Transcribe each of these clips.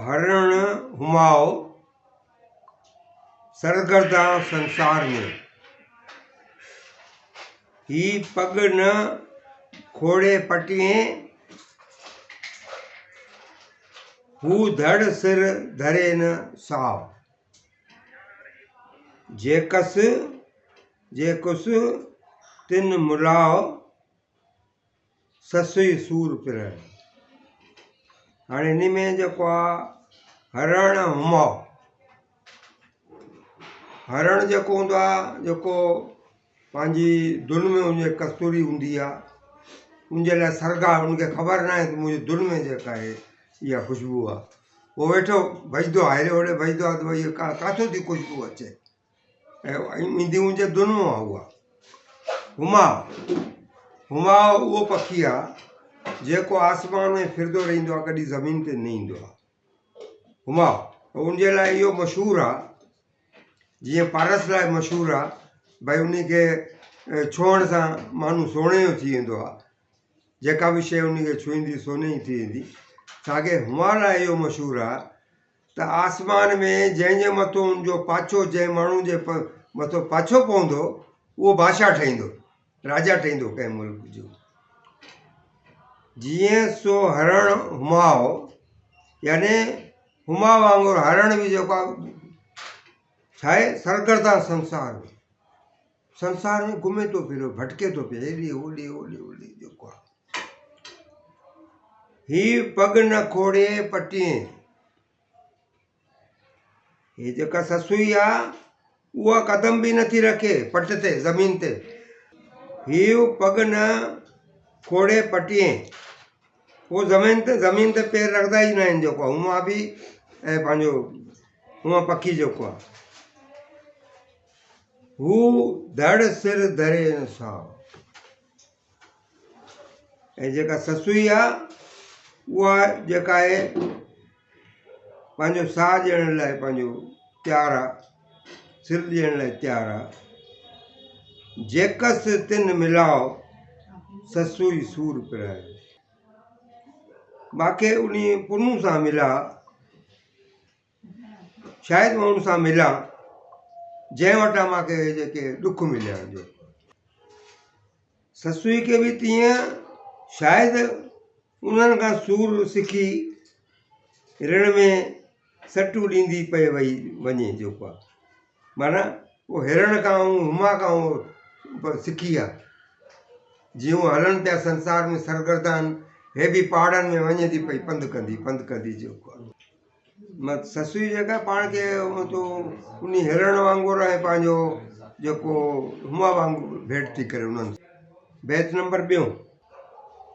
हरण हुमाओ सरगर्दा संसार में, ही पग न खोड़े पटिए, हू धड़ सिर धरे न साव। जेकुस तिन मुलाओ, ससुई सूर पिर। हाणे इन में जेको आहे हरण हुमाओ, हरण जेको हूंदो आहे, जेको पंहिंजी धुन में हुनजे कस्तूरी हूंदी आहे, उनजे लाइ सरगा, उनखे ख़बर न आहे त मुंहिंजी धुन में जेका आहे इहा ख़ुशबू आहे। उहो वेठो भॼंदो आहे, हेॾे होॾे भॼंदो आहे त भई इहा किथां थी ख़ुशबू अचे, ऐं ईंदी मुंहिंजे धुन मां आहे उहा। हुमाओ उहो पखी आहे जेको आसमान में फिरंदो रहंदो आहे, कॾहिं ज़मीन ते न ईंदो आहे। हुमाओ उनजे लाइ इहो मशहूरु आहे, जीअं पारस लाइ मशहूरु आहे, भई उनखे छुअण सां माण्हू सोणे जो थी वेंदो आहे, जेका बि शइ उनखे छुईंदी सोने जी थी वेंदी। साॻे हुमा लाइ इहो मशहूरु आहे त आसमान में जंहिंजे मथां उनजो पाछो, जंहिं माण्हू जे मथां पाछो पवंदो, उहो बादशाह ठहींदो, राजा ठहींदो कंहिं मुल्क जो। जीअं सो हरण हुमाओ, यानी हुमा वांगुरु हरण बि जेको आहे छा आहे, सरगर्दा संसार में, संसार में घुमे थो फिरे, भटके थो पिए, हेॾे होॾे होॾे होॾे जेको आहे। ही पग न खोड़े पटिए, हे जेका ससुई आहे उहा कदम बि नथी रखे पट ते, ज़मीन ते। हीउ पग न खोड़े पटिए, उहो ज़मीन ते पेर रखंदा ई न आहिनि, जेको आहे हुमा बि ऐं पंहिंजो हुमा पखी जेको आहे। हू धड़ सिर धरे न साव, ऐं जेका ससुई आहे उहा जेका आहे पंहिंजो साह ॾियण लाइ पंहिंजो तयारु आहे, सिर ॾियण लाइ तयारु आहे। जेकस तिन मिलाओ, ससुई सूर पिराए। मूंखे उन पुनू सां मिला, शायदि मां उन सां मिलां जंहिं वटां मूंखे जेके ॾुख मिलिया। जो ससुई खे बि तीअं शायदि उन्हनि खां सूर सिखी ऋण में सटूं ॾींदी पई वई वञे, जेको आहे माना उहो हिरण खां ऐं हुमा खां उहो सिखी आहे। जीअं उहो हलनि पिया संसार में सरगर्दा आहिनि, हे बि पहाड़नि में वञे थी पई पंधु कंदी जेको आहे। ससुई जेका पाण खे उन हिरण वांगुरु ऐं पंहिंजो जेको हुमा वांगुरु भेंट थी करे उन्हनि सां। बैत नंबर 2,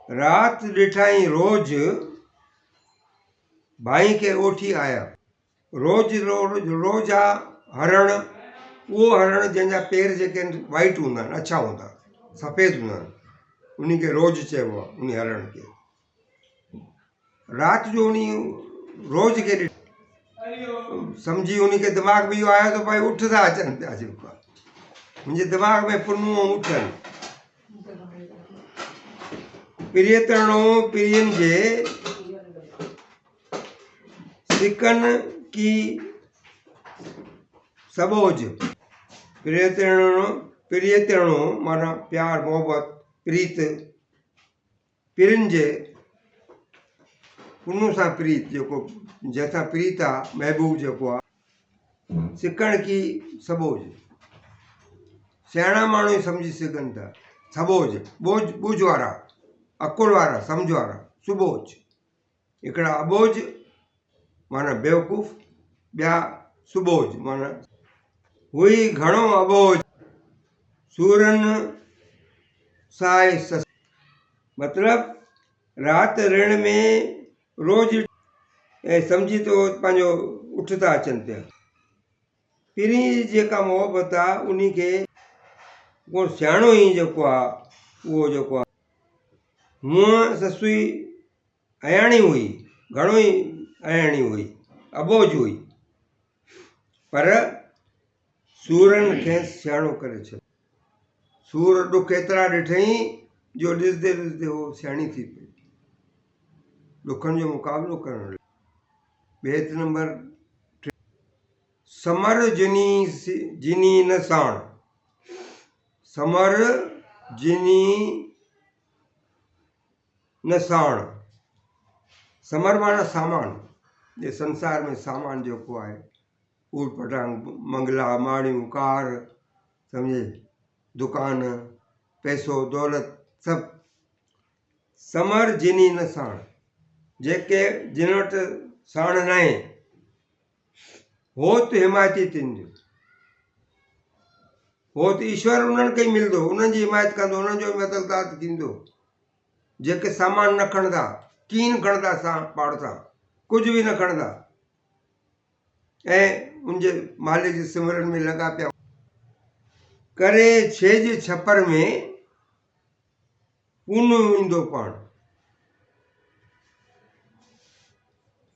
राति ॾिठाई रोज़ भाई खे ओठी आया। रोज़ आहे हरण, उहो हरण जंहिंजा पेर जेके आहिनि वाइट हूंदा आहिनि, अछा हूंदा आहिनि, सफ़ेद हूंदा आहिनि, उनखे रोज़ चइबो आहे उन हरण खे। राति जो उन रोज़ खे सम्झी उनखे दिमाग़ में इहो आयो त भई उठ था अचनि पिया, जेको आहे मुंहिंजे दिमाग़ में पुनूं उथनि। प्रियतणो प्रियन जे सिकन की सबोज। प्रियतणो माना प्यार मोहब्बत, प्रीत, पिरिन जे पुनू सां प्रीत, जेको जंहिंसां प्रीत आहे महबूब जेको आहे। सिकण की सबोज, सियाणा माण्हू ई सम्झी सघनि था। सबोज ॿुझ वारा, अकुल वारा, सम्झ वारा, सुबोज। हिकिड़ा अबोज माना बेवकूफ़, ॿिया सुबोज माना हुई घणो अबोज सूरनि साए सस। मतिलबु राति ऋण में रोज़ ऐं सम्झी तो पंहिंजो उठ था अचनि पिया। पहिरीं जेका मोहबत आहे उन खे को सियाणो ई जेको आहे उहो जेको आहे, हूअं ससुई अयाणी हुई, घणो ई अयाणी हुई, अबोज हुई, पर सूरनि खे सियाणो करे छॾियो। सूर ॾुख एतिरा ॾिठई जो ॾिसंदे ॾिसंदे उहो सियाणी थी पई, ॾुखनि जो मुक़ाबिलो करण लाइ। बेत नंबर समर जिनी न साण समर जिनी न साण समर माना सामान ये संसार में सामान जो को है ऊट पटांग मंगला माड़ियों कार समझे दुकान पैसो दौलत सब समर जिनी न साण जेके जिन वटि साण न आहे हो त हिमायती थींदियूं हो त ईश्वर उन्हनि खे ई मिलंदो उन्हनि जी हिमायत कंदो उन्हनि जो मददगार थींदो जेके सामान न खणंदा कीन खणंदा सां पाण सां कुझु बि न खणंदा ऐं उनजे मालिक जे सिमरन में लॻा पिया करे छेज छपर में पूनो ईंदो पाण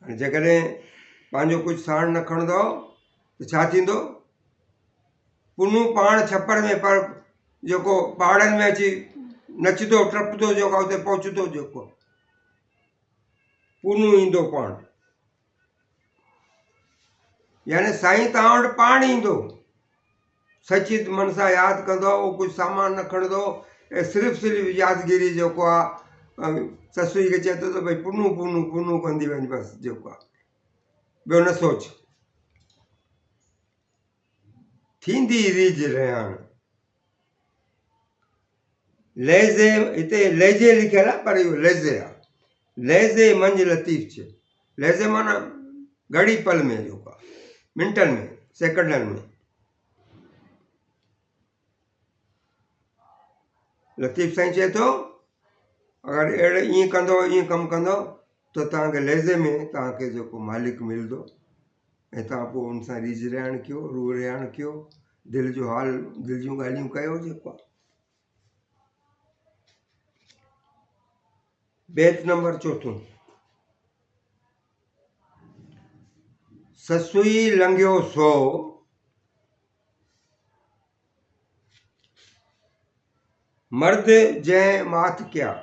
जेकॾहिं पंहिंजो कुझु साण न खणंदो त छा थींदो पुनू पाण छपर में पर जेको पहाड़नि में अची नचंदो टपंदो जेको उते पहुचंदो जेको पूनो ईंदो पाण यानी साईं तव्हां वटि पाण ईंदो सची मन सां यादि कंदो उहो कुझु सामान न खणंदो ऐं सिर्फ़ु यादगिरी जेको आहे ससुई खे चए थो त भई पुनू पुनू पुनू कंदी वञ बसि जेको आहे ॿियो न सोच थींदी रीझ रहियाण लहज़े हिते लहजे लिखियलु आहे पर इहो लहज़े आहे लहज़े मंझि लतीफ़ छे लहज़े माना घड़ी पल में जेको आहे मिंटनि में सेकंडनि में लतीफ़ साईं चए थो अगरि अहिड़े ईअं कंदो ईअं कमु कंदो त तव्हांखे लहज़े में तव्हांखे जेको मालिक मिलंदो ऐं तव्हां पोइ हुन सां रीझ रहियाण कयो रूह रहियाण कयो दिलि जो हाल दिलि जूं ॻाल्हियूं कयो जेको आहे बेत नंबर चोथों ससुई लंघियो सो मर्द जंहिं मात कया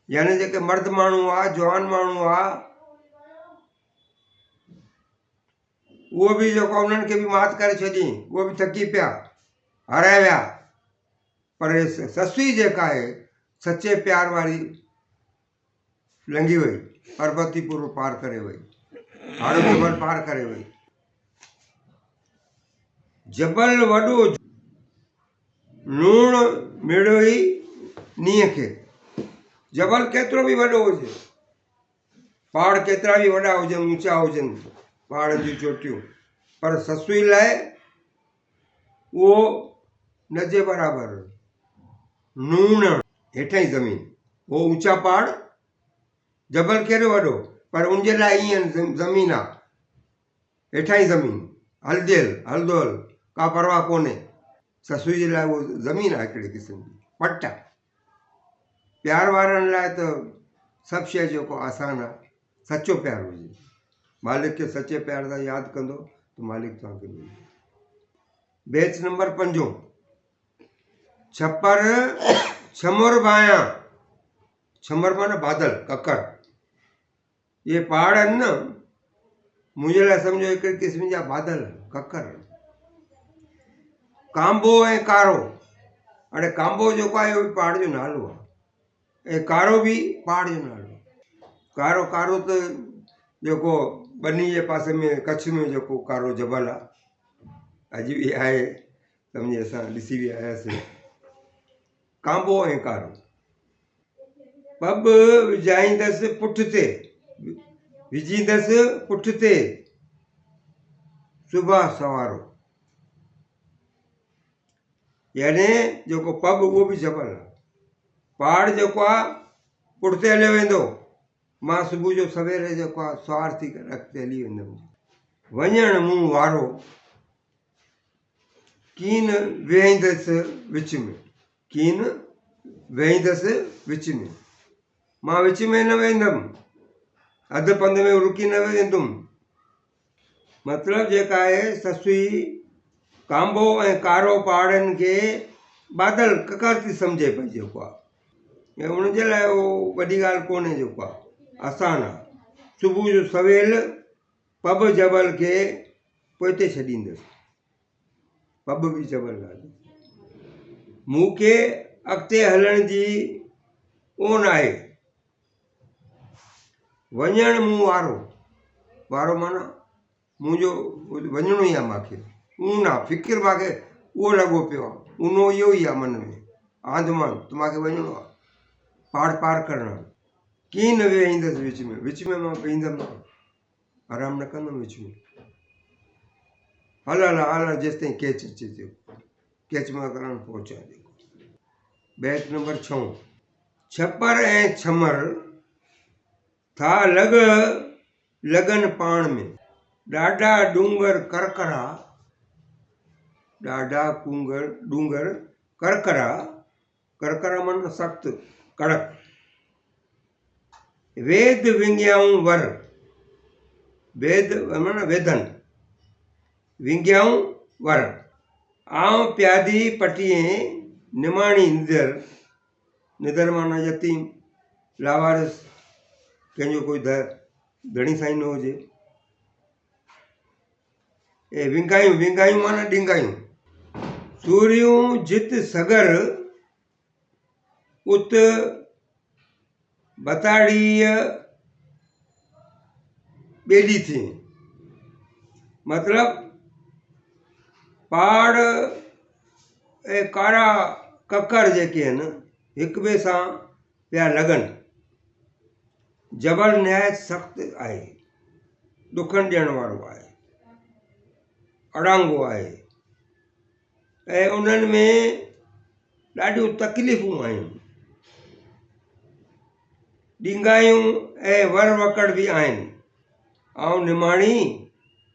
यानी जेके मर्द माण्हू आहे जवान माण्हू आहे उहो बि जेको उन्हनि खे बि मात करे छॾी उहो बि थकी पिया हाराए विया पर ससुई जेका आहे सचे प्यार वारी लंघी वई पर्वतीपुर पार करे वई हाणे जबल पार करे वई जबल वॾो लूणु मिड़ो ई नींहं खे जबल केतिरो बि वॾो हुजे पहाड़ केतिरा बि वॾा हुजनि ऊचा हुजनि पहाड़नि जूं चोटियूं पर ससुई लाइ उहो न जे बराबरि नूण हेठां ई ज़मीन उहो ऊचा पहाड़ जबल कहिड़ो वॾो पर उनजे लाइ ईअं ज़मीन आहे हेठां ई ज़मीन हलदियल हलदोल का परवाह कोन्हे ससुई जे लाइ उहो ज़मीन आहे हिकिड़े क़िस्म जी पट आहे प्यार वारनि लाइ त सभु शइ जेको आसान आहे सचो प्यारु हुजे मालिक खे सचे प्यार सां यादि कंदो त मालिक तव्हांखे मिलंदो बेच नंबर 5 छपर छमुर बाया छमर माना बादल ककर ये पहाड़ आहिनि न मुंहिंजे लाइ सम्झो हिकिड़े क़िस्म जा बादल ककर कांबो ऐं कारो हाणे कांबो जेको आहे इहो बि पहाड़ जो नालो आहे ऐं कारो बि पहाड़ जो नालो कारो कारो त जेको बनी जे पासे में कच्छ में जेको कारो जबल आहे अॼु बि आहे सम्झे असां ॾिसी बि आयासीं कांबो ऐं कारो पब विझाईंदसि पुठिते विझींदसि पुठिते सुबह सवारो यानी जेको पब उहो बि जबल आहे पहाड़ जेको आहे पुठिते हलियो वेंदो मां सुबुह जो सवेरे जेको आहे सवार थी करे अॻिते हली वेंदुमि वञण मूं वारो कीन वेहींदसि विच में कीन वेहींदसि विच में मां विच में न वेंदुमि अधु पंध में रुकी न वेंदुमि मतिलबु जेका आहे ससुई कांबो ऐं कारो पहाड़नि खे बादल ककर थी सम्झे पई जेको आहे ऐं उनजे लाइ उहो वॾी ॻाल्हि कोन्हे जेको आहे आसान आहे सुबुह जो सवेल पब जबल खे पोइते छॾींदुसि। पब बि जबल ॻाल्हि, मूंखे अॻिते हलण जी ओन आहे, वञण मूं वारो, वारो माना मुंहिंजो वञिणो ई आहे मूंखे, ऊन आहे फ़िकिर मूंखे उहो लॻो पियो आहे, ऊनो इहो ई आहे मन में, आंधमान त मूंखे वञिणो आहे, पार पार करणु आहे। कीअं न वेहींदुसि विच में मां वेहींदुमि न, आराम न कंदुमि विच में, हल जेसि ताईं कैच अचे थो, कैच मां करणु पहुचां थी। बैत नंबर 6। छपर ऐं छमर था लगन पाण में, ॾाढा डूंगर करकरा, ॾाढा डूंगर करकरा, करकरा माना सख़्तु कड़क, वेद विंगियाऊं वर, वेद माना वेदन, विंगियाऊं वर, आऊं प्यादी पटिए निमाणी निदर, निदर माना यतीम लावारिस, कंहिंजो कोई धणी साईं न हुजे, ऐं विंगायूं, विंगायूं माना ॾींगायूं, सूरियूं जित सगर उत बताड़ीअ ॿेॾी थी, मतिलब पहाड़ ऐं कारा ककर जेके आहिनि हिक ॿिए सां पिया लॻनि, जबल निहायत सख़्तु आहे, ॾुखनि ॾियण वारो आहे, अड़ांगो आहे, ऐं उन्हनि में ॾाढियूं तकलीफ़ूं आहिनि, ॾींगायूं ऐं वर वकड़ बि आहिनि, ऐं निमाणी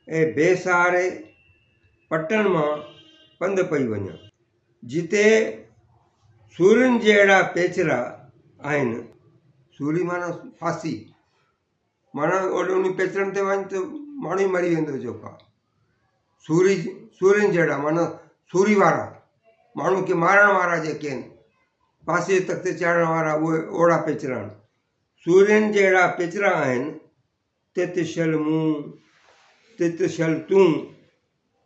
ऐं बेसहारे पटनि मां पंधु पई वञा, जिते सूरनि जहिड़ा पेचरा आहिनि, सूरी माना फांसी, माना उन पेचरनि ते वञ त माण्हू ई मरी वेंदो जेको आहे, सूरियुनि जहिड़ा माना सूरी वारा, माण्हू खे मारण वारा जेके आहिनि, फांसी तक ते चाढ़ण वारा, उहे ओड़ा पेचरा आहिनि, सूरियुनि जहिड़ा पेचरा आहिनि, तित शल मूं तित शल तूं,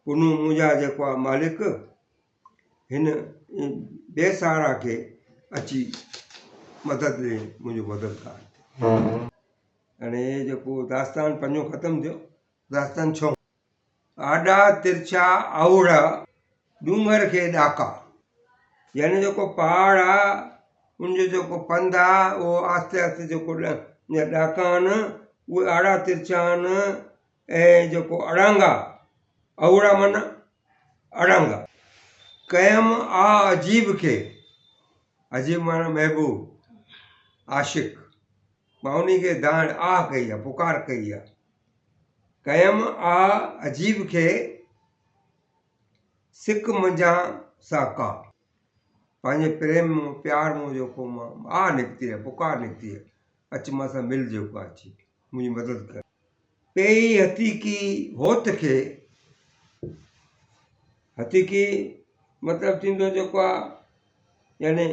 पुनू मुंहिंजा जेको आहे मालिक, हिन बेसहारा खे अची मदद ॾे, मुंहिंजो मददगार। हाणे जेको दास्तान 5 ख़तमु थियो, दास्तान 6। आॾा तिरछा आवड़ा डूंगर खे ॾाका, यानी जेको पहाड़ आहे उनजो जेको पंधु आहे उहो आहिस्ते आहिस्ते जेको ॾाका आहिनि उहे आड़ा तिरछा आहिनि, ऐं जेको अड़ांगा, अवड़ा माना अड़ांगा, क़यम आ अजीब खे, अजीब माना महबूब, आशिक, मां उन खे दाण आह कई आहे, पुकार कई आहे, क़यम आ अजीब खे सिक मंझां साका, पंहिंजे प्रेम प्यार मूं जेको मां आह निकिती आहे, पुकार निकिती आहे, अच मां सां मिल जेको आहे, अची मुंहिंजी मदद कर। पेई हथीकी होत खे, हथीकी मतिलबु थींदो जेको आहे यानी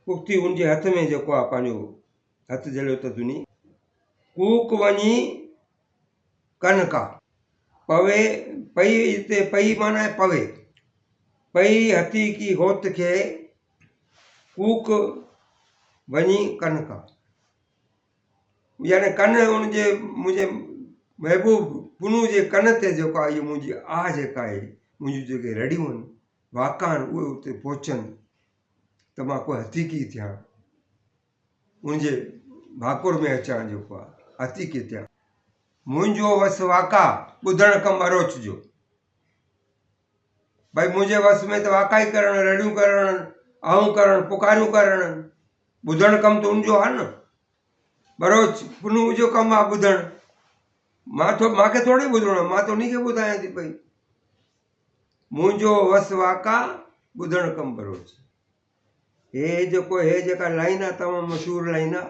कुर्ती हुनजे हथ में जेको आहे पंहिंजो हथु जलियो त दुनी, कूक वञी कनका, पवे पई, हिते पई माना पवे, पई हथी की होत खे कूक वञी कनका, यानी कन हुनजे मुंहिंजे महबूब पुनू जे कन ते जेको आहे इहो मुंहिंजी आह जेका आहे, मुंहिंजियूं जेके रड़ियूं आहिनि वाका आहिनि उहे उते पहुचनि त मां कोई हथीकी थियां, मुंहिंजे भाकुर में अचां जेको आहे हथीकी थियां, मुंहिंजो वस वाका ॿुधण कमु अरोच जो, भई मुंहिंजे वस में त वाका ई करणु, रड़ियूं करणु, आऊं करणु, पुकारियूं करणु, ॿुधणु कमु त उनजो आहे न, बरोच पुनू जो कमु आहे ॿुधणु, मूंखे थोरी ॿुधणो आहे, मां त उन खे ॿुधायां थी पई, मुंहिंजो वस वाका ॿुधणु कमु बरोच। हे जेका लाइन आहे तमामु मशहूरु लाइन आहे,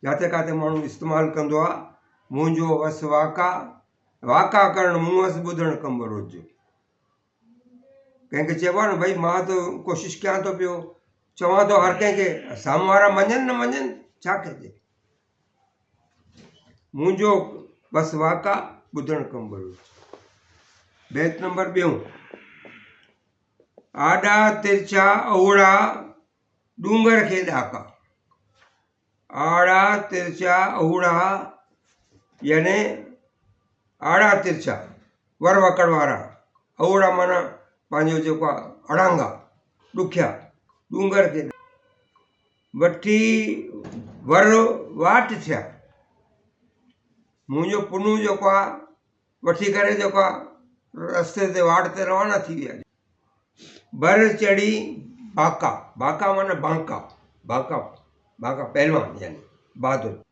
जिते किथे माण्हू इस्तेमालु कंदो आहे, मुंहिंजो वस वाका, वाका करणु मूं वसि ॿुधणु कमु बरोच जो। कंहिंखे चइबो आहे न भई मां त कोशिशि कयां थो पियो, चवां थो हर कंहिंखे, साम्हूं वारा मञनि न मञनि छा कजे। मुंहिंजो बस वाका ॿुधण कंबल। बैत नंबर 2। आॾा तिरछा अवड़ा डूंगर खे ॾाका। आड़ा तिरछा अवड़ा यानी आड़ा तिरछा वर वकड़ वारा, अवड़ा माना पंहिंजो जेको आहे अड़ांगा ॾुखिया, डूंगर खे वठी वर वाट थिया। मुंहिंजो पुनू जेको आहे वठी करे जेको आहे रस्ते ते वाट ते रवाना थी विया। बर चढ़ी बाका, बाका माना बांका, बाका बाका पहलवान यानी बहादुर,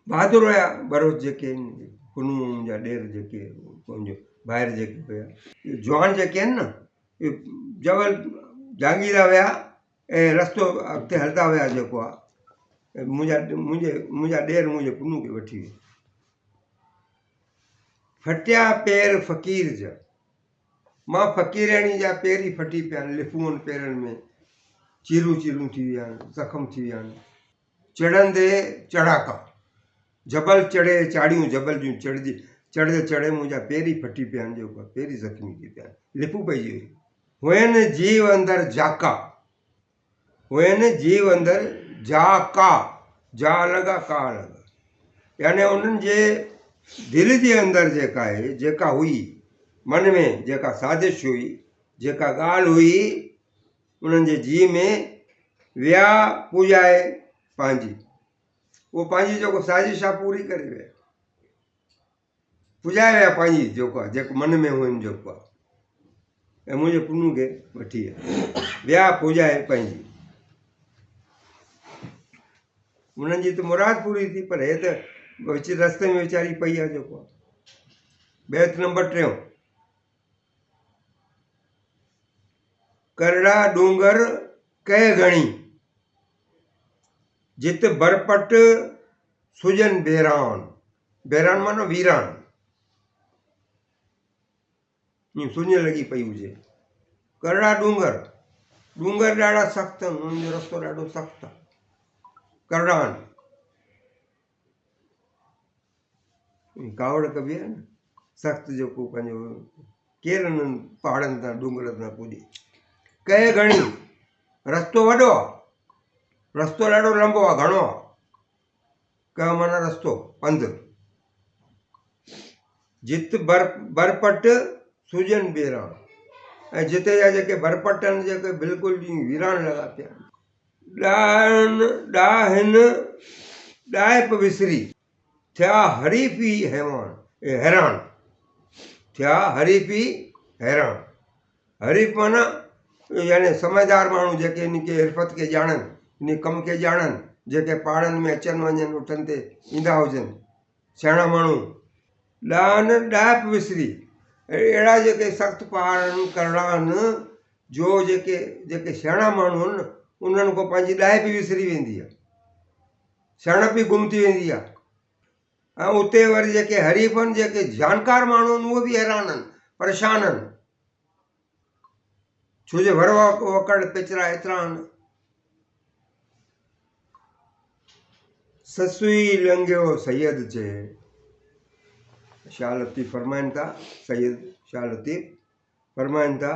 बहादुर हुया बरोच जेके पुनू मुंहिंजा ॾेर जेके मुंहिंजो ॿाहिरि जेके हुया जवान जेके आहिनि न, इहे जबल जागीरा विया ऐं रस्तो अॻिते हलंदा विया जेको आहे मुंहिंजा ॾेर मुंहिंजे पुनू खे वठी विया। फटिया पेर फ़क़ीर जा, मां फ़क़ीराणी जा पेर ई फटी पिया आहिनि, लिफूं आहिनि पेरनि में, चीरूं चीरूं थी विया आहिनि, ज़ख़म थी विया आहिनि। चढ़ंदे चढ़ाका, जबल चढ़े चाड़ियूं जबल जूं चढ़ंदे चढ़े मुंहिंजा पेर ई फटी पिया आहिनि, जेको आहे पेर ई ज़ख़्मी थी पिया आहिनि, लिफूं पइजी वई। हुयनि जीव अंदरि जाका, हुयनि जीव अंदरि जाका, जा लॻा का लॻा, यानी उन्हनि जे दिलि जे अंदरि जेका आहे, जेका हुई मन में जेका साज़िश हुई, जेका ॻाल्हि हुई उन्हनि जे जीव में विया पूॼाए पंहिंजी, उहो पंहिंजी जेको साज़िश आहे पूरी करे विया, पुॼाए विया पंहिंजी जेको आहे जेको मन में हुअनि जेको आहे, ऐं मुंहिंजे पुनू खे वठी विया पुॼाए पंहिंजी। उन्हनि जी त मुराद पूरी थी, पर हे त विच रस्ते में वीचारी पई आहे जेको आहे। बैत नंबर 3। करड़ा डूंगर कह घणी, जित बरपट सुजन बेरान, बेरान माना वीरान, सुञ लॻी पई हुजे। करड़ा डूंगर, डूंगर ॾाढा सख़्तु आहिनि, उन्हनि जो रस्तो ॾाढो सख़्तु आहे, करड़ा आहिनि, कावड़ कबी आहे न, सख़्तु जेको पंहिंजो केरु उन्हनि पहाड़नि तां डूंगर तां पुॼे। कह घणी, रस्तो वॾो आहे, रस्तो ॾाढो लंबो आहे, घणो आहे, कह माना रस्तो पंधु। जित बरपट सुजन बेरान, ऐं जिते जा जेके बरपट आहिनि जेके बिल्कुलु वीरान लॻा पिया आहिनि। ॾाहिनि ॾाइप विसरी थिया हरीफ़ी हैरान, थिया हरीफ़ी हैरान, हरीफ़ माना यानी समझदार माण्हू जेके इन खे हिरफत खे ॼाणनि, इन कम खे ॼाणनि, जेके पहाड़नि में अचनि वञनि उठनि ते ईंदा हुजनि, सियाणा माण्हू। ॾाहिनि ॾाइप विसरी, अहिड़ा जेके सख़्तु पहाड़ आहिनि करड़ा आहिनि जो जेके सियाणा माण्हू आहिनि उन्हनि खां पंहिंजी ॾाइप बि विसरी वेंदी आहे, सियाणप बि गुम थी वेंदी आहे। ऐं उते वरी जेके हरीफ़ आहिनि, जेके जानकार माण्हू आहिनि, उहे बि हैरान आहिनि, परेशान आहिनि, छो जो वर वकड़ पिचरा एतिरा आहिनि। ससुई लंघियो सैयद चए, शाह लतीफ़ फरमाइनि था, सैयद शाह लतीफ़ फरमाइनि था,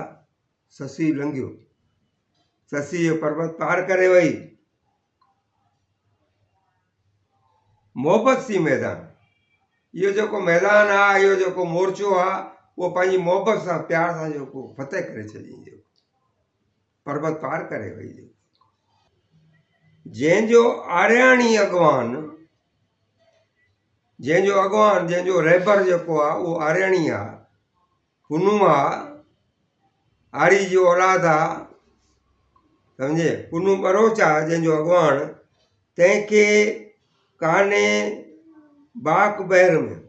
ससी लंघियो, ससी जो पर्वत पार करे वई, मोहबत सी मैदान, इहो जेको मैदान आहे, इहो जेको मोर्चो आहे, उहो पंहिंजी मोहबत सां प्यार सां जेको फतेह करे छॾींदी, जेको पर्वत पार करे वई। जंहिंजो आरियाणी अॻवान, जंहिंजो अॻवान जंहिंजो रहबर जेको आहे उहो आरियाणी आहे, पुनू आहे, आरी जी औलाद आहे, सम्झे, पुनू बरोच आहे जंहिंजो अॻवान, तंहिंखे कान्हे बाक बहर में,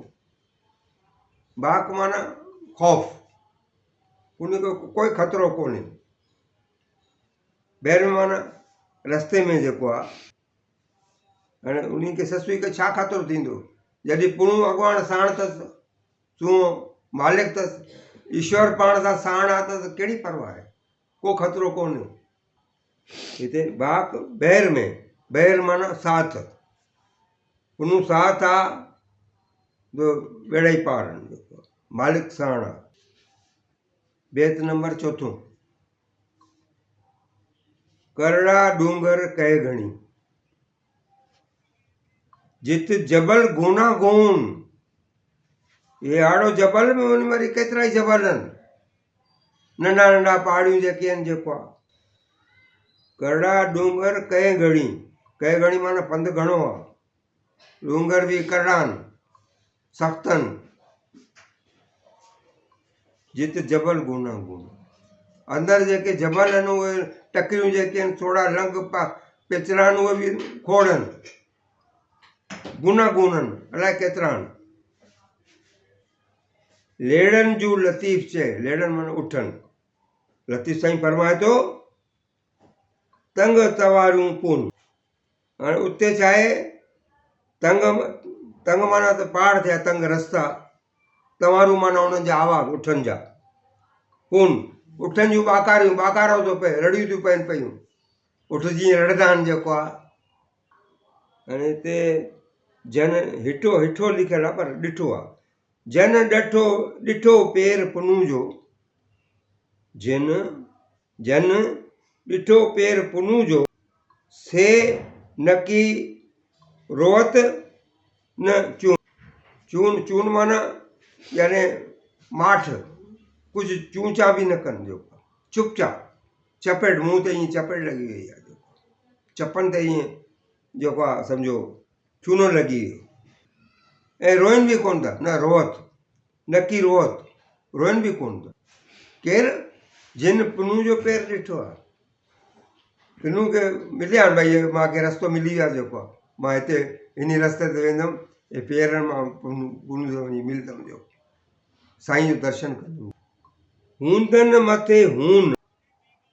बाक माना ख़ौफ़, उनखे कोई ख़तरो कोन्हे, बहर में माना रस्ते में जेको आहे, हाणे उन्ही खे ससुई खे छा ख़तरो थींदो, जॾहिं पुणू अॻवान साण अथसि, तूं मालिक अथसि, ईश्वर पाण सां साण आहे त कहिड़ी परवाह आहे, को ख़तरो कोन्हे। हिते बाक बहर में, बहर माना साथ, पुनू साथ आहे, दो बेड़ई पार मालिक साणा। बेत नंबर चौथों, करड़ा डूंगर कहे घणी, जित जबल गुना गुण। ये आड़ो जबल में उन वरी केतिरा ई जबल आहिनि, नंढा नंढा पहाड़ियूं जेके आहिनि जेको आहे। करड़ा डूंगर कहे घणी, कहे घणी माना पंधु घणो आहे, डूंगर बि करड़ा आहिनि, सख़्त आहिनि। जित जबल गुना गुण, अंदरि जेके जबल आहिनि उहे टकिरियूं जेके आहिनि थोरा लंग पिचरा आहिनि उहे बि खोड़ आहिनि, गुना गुण आहिनि, अलाए केतिरा आहिनि। लेड़नि जूं लतीफ़ चए, लेड़नि माना उठनि। लतीफ़ साईं फरमाए थो तंग तवारूं पुन। हाणे उते छा आहे, तंग तंग माना त पहाड़ थिया, तंग रस्ता, तवारूं माना उन्हनि जा आवाज़ उठनि जा, पुन उठनि जूं ॿाकारियूं, ॿाकारो थो पए, रड़ियूं थियूं पइनि पियूं, उठ जीअं रड़ंदा आहिनि जेको आहे। हाणे हिते जन हिठो हिठो लिखियलु आहे पर ॾिठो आहे, जन ॾठो ॾिठो पेर पुनू जो, जिन जन ॾिठो पेर पुनू जो, से नकी रोअत न चून। चून चून माना यानी माठ, कुझु चूं चां बि न कनि, जेको चुपचाप चपेट, मुंहं ते ईअं चपेट लॻी वई आहे, जेको चपनि ते ईअं जेको आहे सम्झो चूनो लॻी वियो। ऐं रोइनि बि कोन था, न रोअत, नकी रोअत, रोइनि बि कोन था। केरु, जिन पुनू जो पेर ॾिठो आहे, पुनू खे मिलिया आहिनि, भई मूंखे रस्तो मिली वियो आहे, जेको आहे मां हिते इन रस्ते ते वेंदुमि, ऐं पेरनि मां पुनू ते वञी मिलंदुमि, जेको साईं जो दर्शन कंदुमि। हूंदनि मथे हून,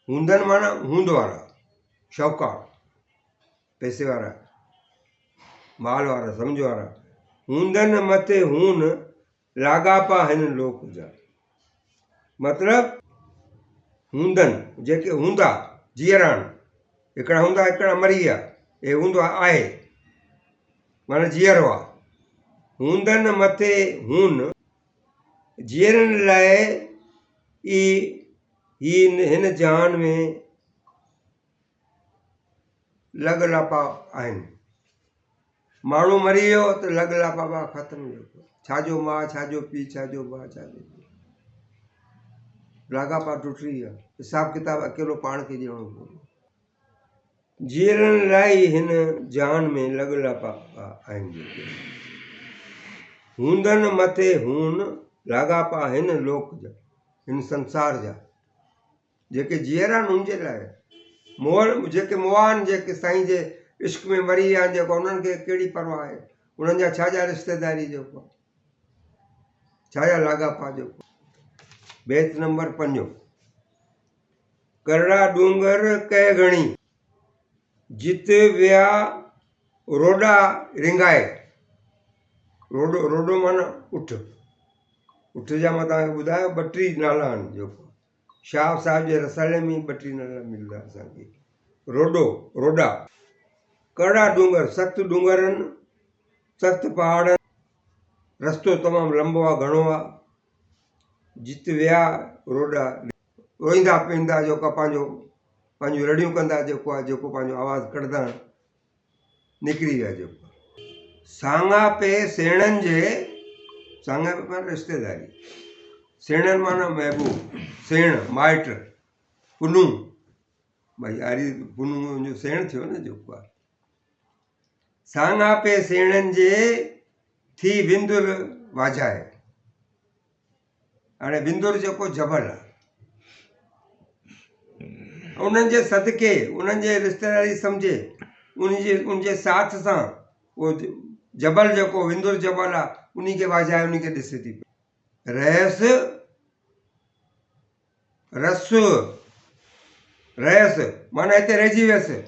हूंदनि माना हूंद वारा, शौक़ार, पैसे वारा, माल वारा, सम्झ वारा। हूंदनि मथे हून, लाॻापा हिन लोक जा। मतिलबु हूंदनि जेके हूंदा, जीअराण, हिकिड़ा हूंदा हिकिड़ा मरी विया, हे हूंदो आहे माना जीअरो आहे। हूंदनि मथे हून, जीअरनि लाइ ई हिन जहान में लॻ लापा आहिनि। माण्हू मरी वियो त लॻ लापा ख़तमु, छाजो माउ, छाजो पीउ, छाजो भाउ, छाजो लाॻापा टुटी विया, हिसाब किताब अकेलो पाण खे ॾियणो पवंदो। जीअरनि लाइ हिन जहान में लॻ लापा आहिनि, हूंदनि मथे हून, लाॻापा हिन लोक जा, हिन संसार जा। जेके जीअर आहिनि उनजे लाइ, मोह जेके मोह आहिनि, जेके साईं जे इश्क में मरी विया आहिनि, जेको उन्हनि खे कहिड़ी परवाह आहे, उन्हनि जा छाजा रिश्तेदारी, जेको छाजा लाॻापा। जेको बेत नंबर 5, करड़ा डूंगर कह घणी, जित विया रोडा रिंगाए। रोडो, रोडो माना उठ, उठ जा मां तव्हांखे ॿुधायो 32 नाला आहिनि, जेको शाह साहिब जे रसाले में 32 नाला मिलंदा असांखे। रोडो, रोडा, करड़ा डूंगर, सख़्तु डूंगर आहिनि, सख़्तु पहाड़ आहिनि, रस्तो तमामु लंबो आहे, घणो आहे। जित विया रोडा, रोईंदा पींदा, जेको पंहिंजूं रड़ियूं कंदा, जेको आहे जेको पंहिंजो आवाज़ु कढंदा, निकिरी विया। जेको सांगा पे सेणनि जे, सांगा पे माना रिश्तेदारी, सेणनि माना महबूब, सेण माइट, पुनू, भई यारी पुनू जो सेण थियो न, जेको आहे। सांगा पे सेणनि जे थी विंदुर वाजाए। हाणे विंदुर जेको जबल आहे, उन्हनि जे सदके, उन्हनि जे रिश्तेदारी सम्झे, उनजे साथ सां उहो जबल जेको विंदुर जबल आहे, उन खे वाजाए, उन खे ॾिसे थी पई। रहस रस, रहस माना हिते रहिजी वियसि,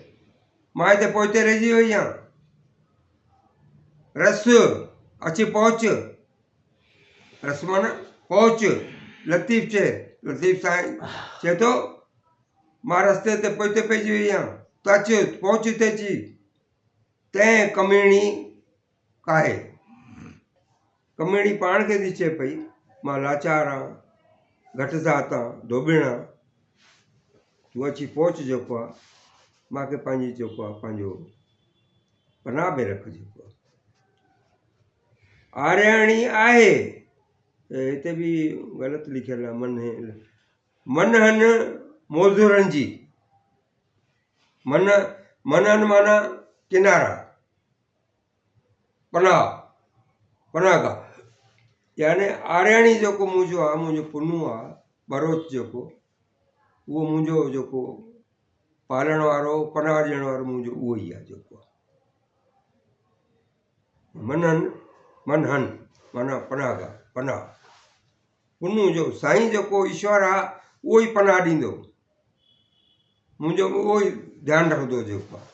मां हिते पोइते रहिजी वई आहियां। रस अची पहुच, रस माना पहुच। लतीफ़ चए, लतीफ़ साईं चए थो मां रस्ते ते पोइते पइजी वई आहियां, त अच पहुच हिते अची, तंहिं कमीणी काहे। कमेड़ी पाण खे थी चए पई मां लाचार आहियां, घटि ज़ात आहियां, धोबिण आहियां, तूं अची पहुच जेको आहे मूंखे पंहिंजी जेको आहे पंहिंजो पनाह में रख जेको आहे। आर्याणी आहे हिते बि ग़लति लिखियलु आहे, मनहन मोज़ुरनि जी, मनहन माना किनारा, पनाह, पनाहगाह, यानी आर्याणी जेको मुंहिंजो आहे, मुंहिंजो पुनू आहे बरोच जेको, उहो मुंहिंजो जेको पालण वारो पनाह ॾियण वारो मुंहिंजो उहो ई आहे जेको आहे। मनहन माना पनाहगाह, पनाह, पुनू जो साईं जेको ईश्वर आहे उहो ई पनाह ॾींदो, मुंहिंजो उहो ई ध्यानु रखंदो जेको आहे,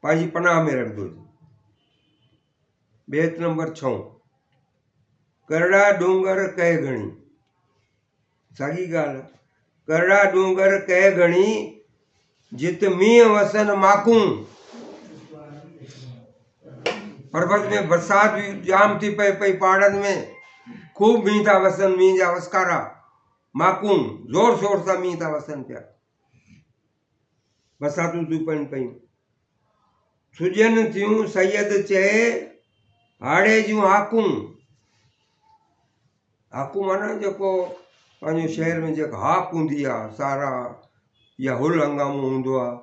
पंहिंजी पनाह में रखंदो। बेत नंबर 6, करड़ा डूंगर कह घणी, साॻी ॻाल्हि, करड़ा डूंगर कह घणी जित मींहं वसन माकूं, पर्वत में बरसात भी जाम थी पए पई, पहाड़नि में खूब मींहं था वसनि, मींहं जा वसकारा, माकूं ज़ोर शोर सां मींहं था वसनि पिया, बरसातूं थियूं पवनि पियूं। सुजनि थियूं सैयद चए हाड़े जूं हाकूं, हाकूं माना जेको पंहिंजे शहर में जेको हाक हूंदी आहे सारा या हुल हंगामो हूंदो आहे,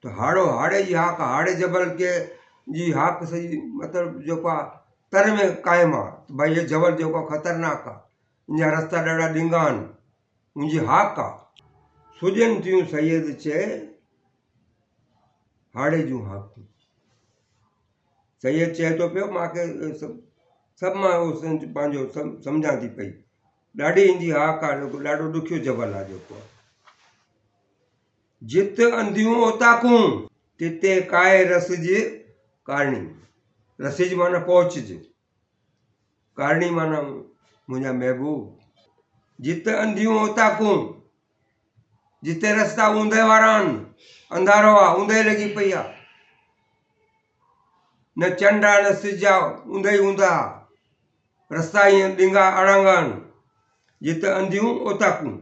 त हाड़े जी हाक, हाड़े जबल के जी हाक सही मतिलबु जेको आहे तर में क़ाइमु आहे, भई इहो जबल जेको आहे ख़तरनाक आहे, इन जा रस्ता ॾाढा ॾिंगा आहिनि, मुंहिंजी हाक आहे। सुजनि थियूं सैयद चए हाड़े जूं हाकूं, सैयद चए थो पियो मूंखे सभु मां उहो पंहिंजो सम्झां थी पई, ॾाढी ईंदी हाक आहे, जेको ॾाढो ॾुखियो जबल आहे जेको आहे। जित अंधियूं ओताकूं तिते काए रसिज कारणी, रसिज माना पहुचज, कारणी माना मुंहिंजा महबूब। जित अंधियूं ओताकूं, जिते रस्ता ऊंधे वारा आहिनि, अंधारो आहे, ऊंधे लॻी पई आहे, न चंड आहे न सिज आहे, ऊंधा ई ऊंधा, रस्ता ईअं ॾिंगा अड़ंगा आहिनि। जिते अंधियूं ओताकूं,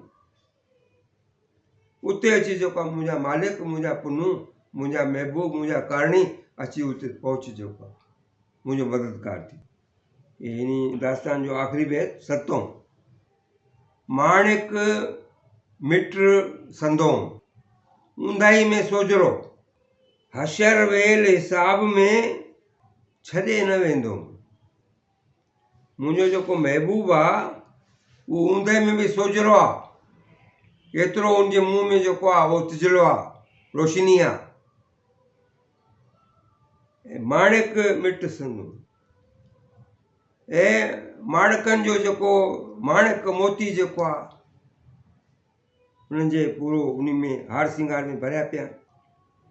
उते अची जेको आहे मुंहिंजा मालिक, मुंहिंजा पुनू, मुंहिंजा महबूब, मुंहिंजा करणी अची उते पहुच जेको आहे मुंहिंजो मददगार थी। इन दास्तान जो आख़िरी बैत 7, माणिक मिट संदोम, ऊंधाई में सोजरो, हशर वेल हिसाब में छॾे न वेंदो, मुंहिंजो जेको महबूब आहे उहो ऊंधे में बि सोजरो आहे, एतिरो उनजे मुंहं में जेको आहे उहो तिजलो आहे, रोशनी आहे। माणिक मिट संदो, ऐं माणकनि जो जेको माणिक मोती जेको आहे उन्हनि जे पूरो उन में हार सिंगार में भरिया पिया।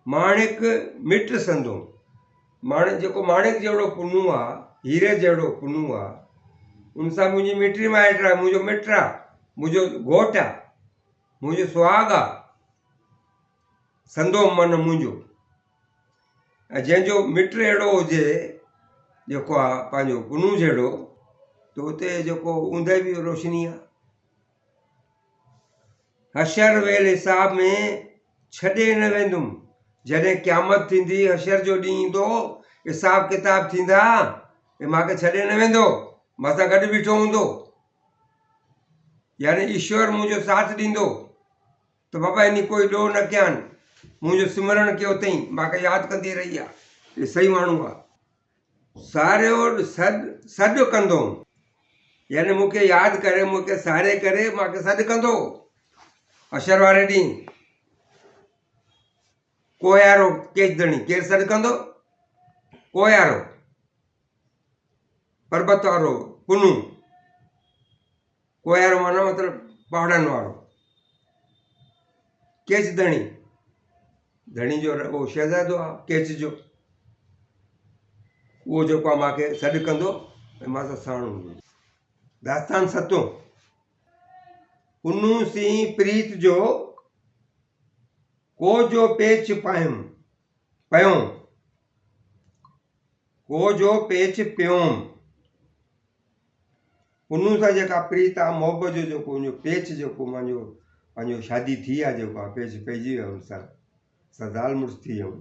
माणिक मिट संदो, जेको माणिक जहिड़ो पुनू आहे, हीरे जहिड़ो पुनू आहे, उन सां मुंहिंजी मिटी माइट आहे, मुंहिंजो मिट आहे, मुंहिंजो घोटु आहे, मुंहिंजो सुहाग आहे, संदो मन मुंहिंजो। ऐं जंहिंजो मिट अहिड़ो हुजे जेको आहे पंहिंजो पुनू जहिड़ो, त उते जेको ऊंधे बि रोशनी आहे। हशर वेल हिसाब में छॾे न वेंदुमि, जॾहिं क़यामत थींदी, हशर जो ॾींहुं ईंदो, हिसाब किताब थींदा, ऐं मूंखे छॾे न वेंदो, मां सां गॾु बीठो हूंदो, यानी ईश्वर मुंहिंजो साथ ॾींदो, त बाबा इन कोई ॾोह न कयानि, मुंहिंजो सिमरन कयो अथई, मूंखे यादि कंदी रही आहे, इहो सही माण्हू आहे। सारियो सॾु कंदो, यानी मूंखे यादि करे, मूंखे सारे करे मूंखे सॾु कंदो हशर वारे ॾींहुं। कोयारो केचदणी, केरु सॾु कंदो? कोयारो, पर्वत वारो पुनू, कोयारो माना मतिलबु पहाड़नि वारो। केचदणी, धणी जो उहो शहज़ादो आहे केच जो, उहो जेको आहे मूंखे सॾु कंदो ऐं मां सां साण हूंदो। दास्तान 7, पुनू सी प्रीत जो को जो पेच पयों, को जो पेच पियों, पुनू सां जेका प्रीत आहे मोहबत जो जेको मुंहिंजो पेच जेको मुंहिंजो पंहिंजो शादी थी आहे जेको आहे पेच पइजी वियो हुन सां ज़ाल मुड़ुसु थी वियूं।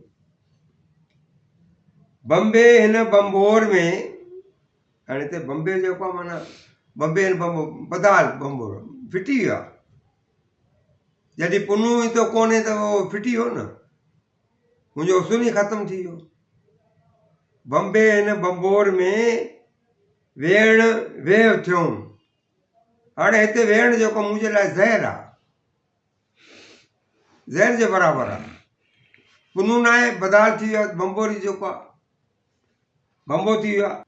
बम्बे हिन बम्बोर में हाणे हिते बम्बे जेको आहे माना बम्बे हिन बदाल बम्बोर फिटी वियो आहे। जॾहिं पुनू हिते कोन्हे त उहो फिटी वियो न, मुंहिंजो उसूल ई ख़तमु थी वियो। बम्बे हिन बम्बोर में वेहण वेह थियूं। हाणे हिते वेहण जेको मुंहिंजे लाइ ज़हर आहे, ज़हर जे बराबरि आहे। पुनू न आहे, बदाल थी वियो आहे, बम्बोर ई जेको आहे बम्बो थी वियो आहे।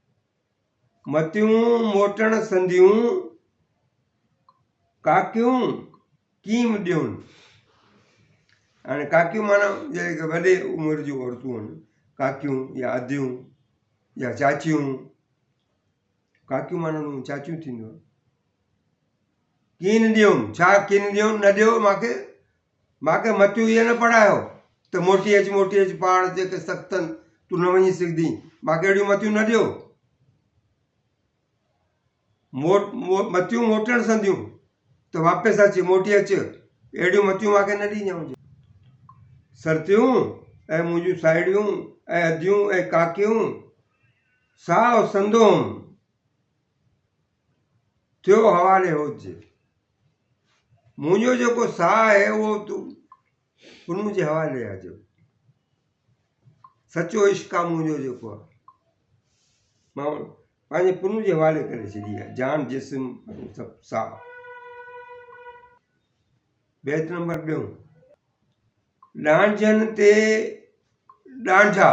मतियूं मोटण संदियूं काकियूं कीम ॾियूं। हाणे काकियूं माना जेके वॾे उमिरि जूं औरतूं आहिनि, काकियूं या अदियूं या चाचियूं। काकियूं माना चाचियूं थींदियूं। कीन ॾियूं, छा कीन ॾियूं? न ॾियो मूंखे मतियूं इहे न पढ़ायो त मोटी अच पहाड़ जेके सख़्तु आहिनि तूं न वञी सघंदी, मूंखे अहिड़ियूं मतियूं न ॾियो। मतियूं मोटण संदियूं त वापसि अच, मोटी अच, अहिड़ियूं मतियूं मूंखे न ॾिजाऊं। सरतियूं ऐं मुंहिंजूं साहेड़ियूं ऐं अदियूं ऐं काकियूं साओ संदोम थियो हवाले हुजे। मुंहिंजो जेको साह आहे उहो तूं पुनू जे हवाले आहे। जो सचो इश्क़ आहे मुंहिंजो जेको आहे मां पंहिंजे पुनू जे हवाले करे छॾी आहे, जान जिस्म सभु साह। बैत नंबर 2। डांझनि ते डांझा।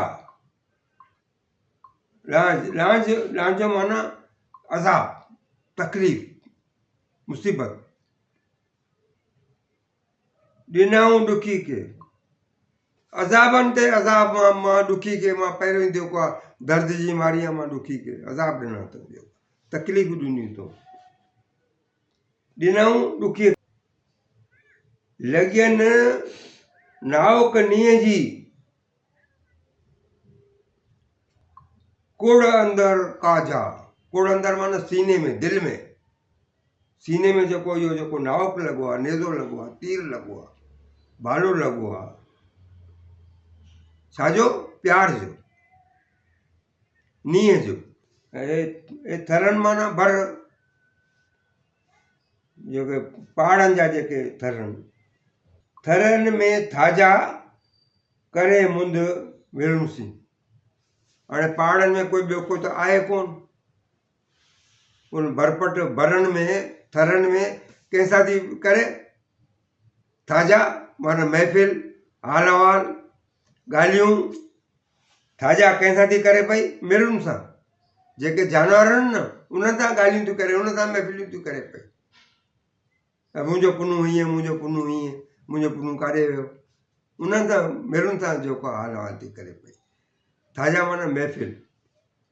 डांझ माना अज़ाब, तकलीफ़, मुसीबत। ॾिनऊं ॾुखी के अज़ाबनि ते अज़ाब मां ॾुखी के मां पहिरियों ई जेको आहे दर्द जी मारीअ मां ॾुखी के अज़ाब ॾिना अथऊं, तकलीफ़ ॾिनियूं अथऊं। ॾिनऊं ॾुखी लॻियनि नाओक नीअ जी कुड़ अंदरि काजा। कुड़ अंदरि माना सीने में, दिलि में, सीने में जेको इहो जेको नाओक लॻो आहे, नेज़ो लॻो आहे, तीर लॻो आहे, भालो लॻो आहे, छाजो? प्यार जो, नीअ जो। ऐं थरनि माना भर, जेके पहाड़नि जा जेके थरनि। थरनि में थाजा करे मुंद विड़ुसी। हाणे पहाड़नि में कोई ॿियो कोई त आहे कोन। उन भरपट भरनि में थरनि में कंहिंसां थी करे थाजा माना महफ़िल, हाल अहवाल, ॻाल्हियूं। थाजा कंहिंसां थी करे पई? मिरुनि सां, जेके जानवर आहिनि न उन्हनि सां ॻाल्हियूं थी करे, उन सां महफ़िलियूं थी करे पई। मुंहिंजो पुनू हीअं, मुंहिंजो पुनू हीअं, मुंहिंजो पुनू काॾे वियो, उन्हनि सां मिरुनि सां जेको हाल अहवाल थी करे पई। थाजा माना महफ़िल,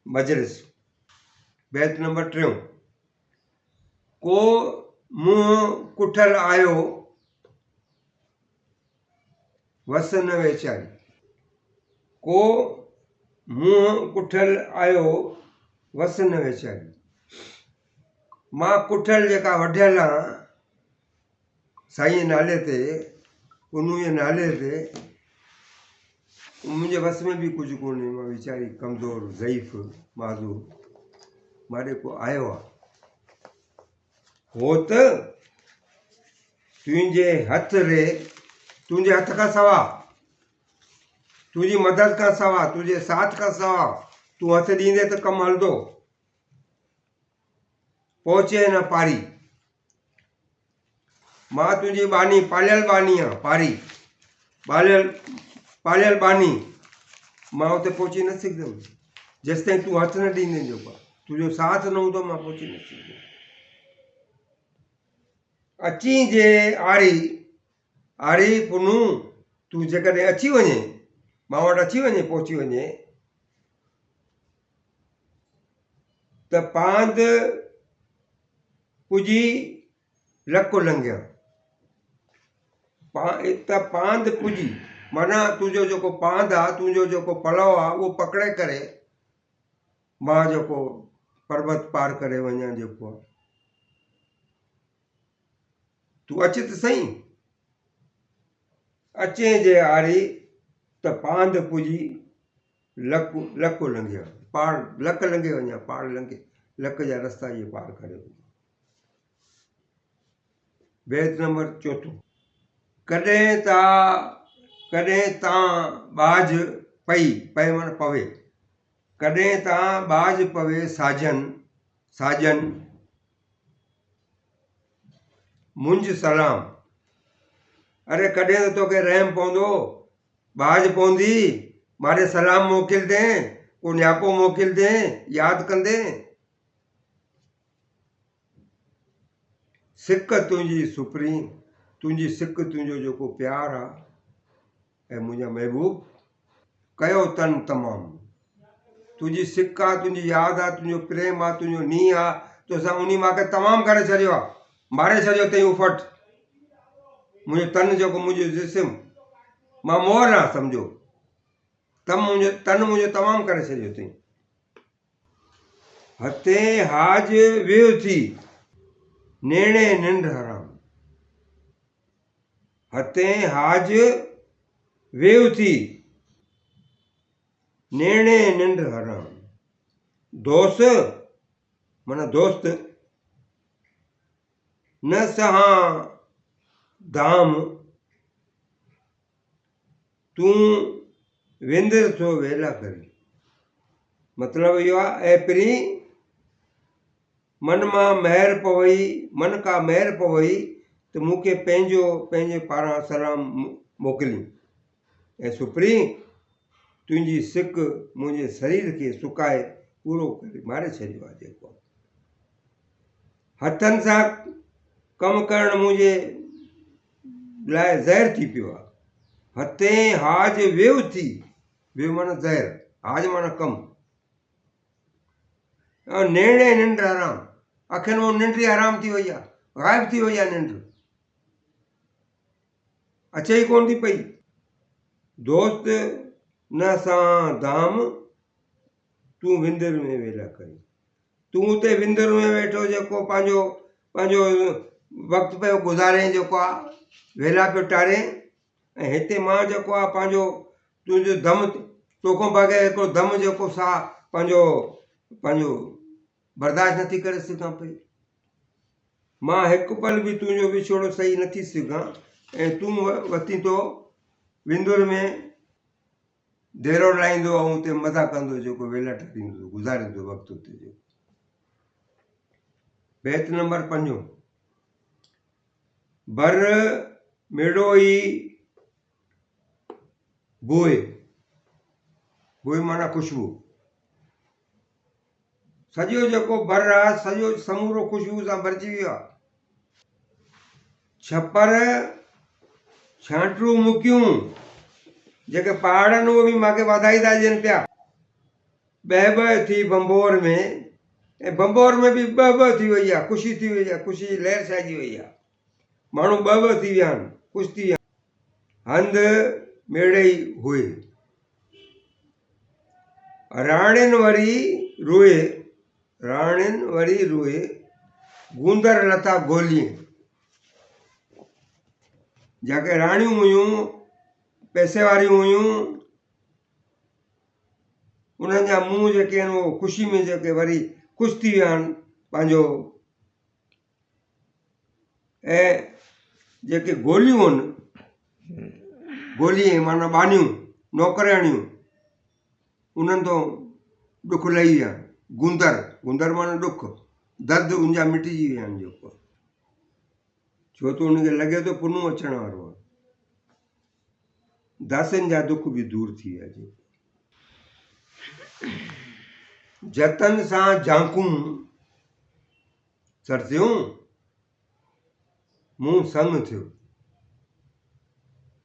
मजलिस। बैत नंबर 3। को मुंहुं कुठल आयो वस न वेचारी। को मुंहुं कुठल आयो वस न वेचारी। मां कुठल जेका वढियल आहियां साईं नाले ते, पुनू जे नाले ते, मुंहिंजे वस में बि कुझु कोन्हे। मां वीचारी कमज़ोर, ज़ईफ़, माज़ूर, मां ॾे को आयो आहे। हो त तुंहिंजे हथ रे, तुंहिंजे हथ खां सवा, तुंहिंजी मदद खां सवा, तुंहिंजे साथ खां सवा तूं हथु ॾींदे त कमु हलंदो। पहुचे न पारी। मां तुंहिंजी बानी, पालियल बानी आहे, पारी पालियल बानी। मां हुते पहुची न सघंदुमि जेसिताईं तूं हथु न ॾींदे। जेको तुंहिंजो साथ न हूंदो मां पहुची न सघंदुमि। अची जे आरी, आरी पुनू तूं जेकॾहिं अची वञे, मां वटि अची वञे, पहुची वञे त पांध पुजी लक लंघिया। त पांध पुजी माना तुंहिंजो जेको पांध आहे, तुंहिंजो जेको पलव आहे उहो पकिड़े करे मां जेको पर्वत पार करे वञा। जेको तूं अच त सही। अचे जे आरी त पांध पुॼी लक लंघिया, पार लक लंघे वञा, पार लंघे लक जा रस्ता इहे पार करे। बैत नंबर 4। कॾहिं तां बाज पए माना पवे, कॾहिं तां बाज पवे साजन मुंज सलाम। अरे कॾहिं त तोखे रहम पवंदो, बाज पवंदी, मारे सलाम मोकिल दे, को न्यापो मोकिल दे, यादि कंदे। सिक तुंहिंजी सुपरी, तुंहिंजी सिक तुंहिंजो जेको प्यारु आहे ऐं मुंहिंजा महबूब कयो तन तमामु। तुंहिंजी सिक आहे, तुंहिंजी यादि आहे, तुंहिंजो प्रेम आहे, तुंहिंजो नींहुं आहे, तोसां उन मूंखे तमामु करे छॾियो आहे, मारे छॾियो अथई उफट। मुंहिंजो तन जेको मुंहिंजो जिस्म, मां मोर आहे सम्झो, तन मुंहिंजो तमामु करे छॾियो अथई। हथे हाज वियो थी नेणे निंड हराम। हथे हाज वेव थी नेणे निंड हराम। दोस्त माना दोस्त न सहा धाम, तूं विंदर थो वेला करी। मतिलबु इहो आहे, ऐं पिरी मन मां महर पवई, मन का महर पवई त मूंखे पंहिंजे पारां सलाम मोकिली। ऐं सुपरी तुंहिंजी सिक मुंहिंजे शरीर खे सुकाए पूरो करे मारे छॾियो आहे। जेको हथनि सां कमु करणु मुंहिंजे लाइ ज़हर थी पियो आहे। हथे हाज वेव थी, वेव माना ज़हर, हाज माना कमु, ऐं नेणे निंड हराम, अखियुनि मां निंड हराम थी वई आहे, ग़ाइब थी वई आहे निंड, अचे ई कोन थी पई। दोस्त न सां धाम, तूं विंदर में वेला करी। तूं उते विंदर में वेठो जेको पंहिंजो वक़्तु पियो गुज़ारे, जेको आहे वेला पियो टारे, ऐं हिते मां जेको आहे पंहिंजो तुंहिंजो दम तोखां बग़ैर हिकिड़ो दम जेको साह पंहिंजो बर्दाश्त नथी करे सघां पई। मां हिकु पल बि तुंहिंजो विछोड़ो सही नथी सघां, ऐं तूं वती तो विंदुर में डेरो लाहींदो ऐं उते मज़ा कंदो, जेको वेला टारींदो, गुज़ारींदो वक़्तु उते जो। बैत नंबर 5। बर मेड़ोई बोए, बोए माना ख़ुशबू। सॼो जेको बर आहे सॼो समूरो ख़ुशबू सां भरिजी वियो आहे। छपर छांटू मुकियूं, जेके पहाड़नि उहे बि मूंखे वाधाई था ॾियनि पिया। ॿ थी बंबोर में, ऐं बंबोर में बि ॿ थी वई आहे, ख़ुशी थी वई आहे, ख़ुशी जी लहर छाइजी वई आहे, माण्हू ॿ थी विया आहिनि, ख़ुशि थी विया। हंधि मेड़ई हुए, राणियुनि वरी रोए, गूंदर लथा गोलिए। जेके राणियूं हुयूं, पैसे वारियूं हुयूं, उन्हनि जा मुंहुं जेके आहिनि उहो ख़ुशी में जेके वरी ख़ुशि थी विया आहिनि पंहिंजो। ऐं जेके गोलियूं आहिनि, गोली माना बानियूं नौकराणियूं, उन्हनि तो ॾुख लही विया आहिनि। गुंदर माना ॾुख, दर्द उनजा मिटिजी विया आहिनि। जेको छो त उनखे लॻे थो पुनू अचण वारो आहे, दासियुनि जा दुख बि दूर थी विया। जतन सां झांकूं सरसियूं, मूं संग थियो।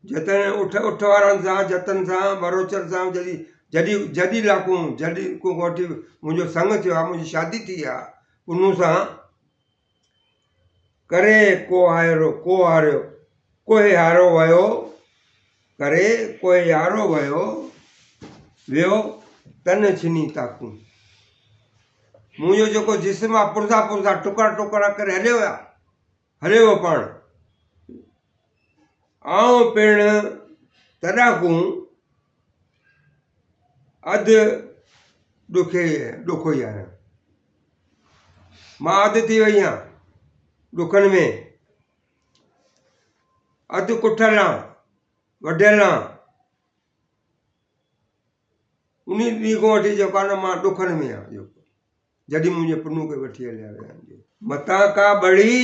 जतन उठ वारनि सां, जतन सां, बरोचर सां जॾहिं लाकूं, जॾहिं को वठी मुंहिंजो संग थियो आहे, मुंहिंजी शादी थी आहे पुनू सां। करे कोहे हारो वियो, करे कोहे यारो वियो तन छिनी ताकूं। मुंहिंजो जेको जिस्म आहे पुरज़ा टुकड़ा करे हलियो वियो पाण, आऊं पिण तॾाकूं अधु ॾुखो ई आहियां। मां अधु थी वई आहियां ॾुखनि में, अधु कुठल आहियां, वढियल आहियां। उन ॾींहं खां वठी जेको आहे न मां ॾुखनि में आहियां, जेको जॾहिं मुंहिंजे पुनू खे वठी हलिया विया आहिनि। मतां का बड़ी